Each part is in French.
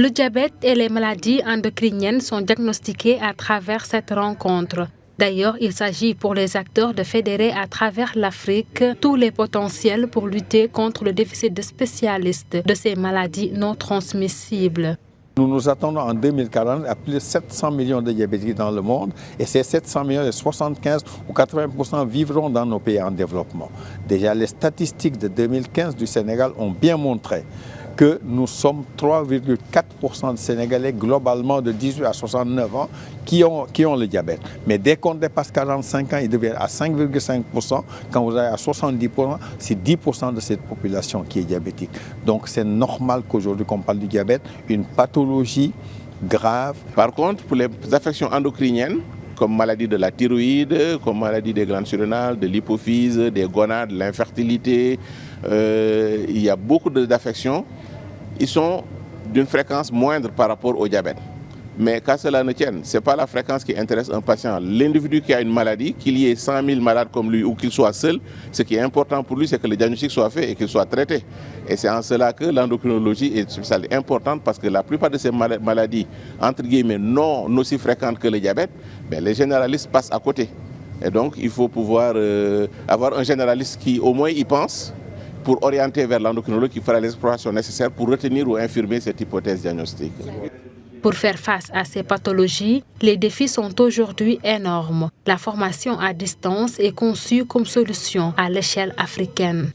Le diabète et les maladies endocriniennes sont diagnostiquées à travers cette rencontre. D'ailleurs, il s'agit pour les acteurs de fédérer à travers l'Afrique tous les potentiels pour lutter contre le déficit de spécialistes de ces maladies non transmissibles. Nous nous attendons en 2040 à plus de 700 millions de diabétiques dans le monde et ces 700 millions, les 75 ou 80% vivront dans nos pays en développement. Déjà, les statistiques de 2015 du Sénégal ont bien montré que nous sommes 3,4% de Sénégalais globalement de 18 à 69 ans qui ont le diabète. Mais dès qu'on dépasse 45 ans, il devient à 5,5%. Quand vous allez à 70%, c'est 10% de cette population qui est diabétique. Donc c'est normal qu'aujourd'hui qu'on parle du diabète, une pathologie grave. Par contre, pour les affections endocriniennes, comme maladie de la thyroïde, comme maladie des glandes surrénales, de l'hypophyse, des gonades, l'infertilité, il y a beaucoup d'affections. Ils sont d'une fréquence moindre par rapport au diabète. Mais qu'à cela ne tienne, ce n'est pas la fréquence qui intéresse un patient. L'individu qui a une maladie, qu'il y ait 100 000 malades comme lui ou qu'il soit seul, ce qui est important pour lui, c'est que le diagnostic soit fait et qu'il soit traité. Et c'est en cela que l'endocrinologie est importante parce que la plupart de ces maladies, entre guillemets, non aussi fréquentes que le diabète, les généralistes passent à côté. Et donc, il faut pouvoir avoir un généraliste qui au moins y pense, pour orienter vers l'endocrinologue qui fera les explorations nécessaires pour retenir ou infirmer cette hypothèse diagnostique. Pour faire face à ces pathologies, les défis sont aujourd'hui énormes. La formation à distance est conçue comme solution à l'échelle africaine.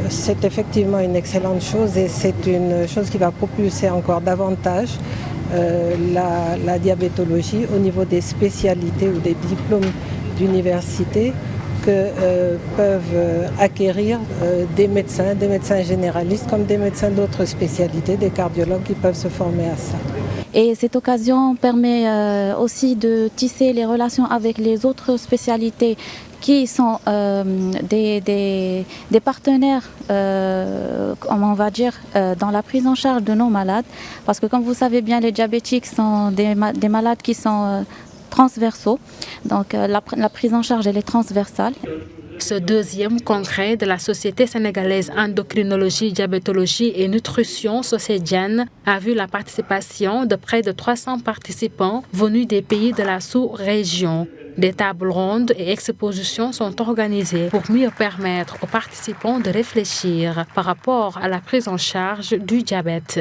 C'est effectivement une excellente chose et c'est une chose qui va propulser encore davantage la diabétologie au niveau des spécialités ou des diplômes d'université que peuvent acquérir des médecins généralistes comme des médecins d'autres spécialités, des cardiologues qui peuvent se former à ça. Et cette occasion permet aussi de tisser les relations avec les autres spécialités qui sont des partenaires, on va dire, dans la prise en charge de nos malades. Parce que comme vous savez bien, les diabétiques sont des malades qui sont transversaux, donc la prise en charge elle est transversale. Ce deuxième congrès de la Société sénégalaise endocrinologie, diabétologie et nutrition sociédienne a vu la participation de près de 300 participants venus des pays de la sous-région. Des tables rondes et expositions sont organisées pour mieux permettre aux participants de réfléchir par rapport à la prise en charge du diabète.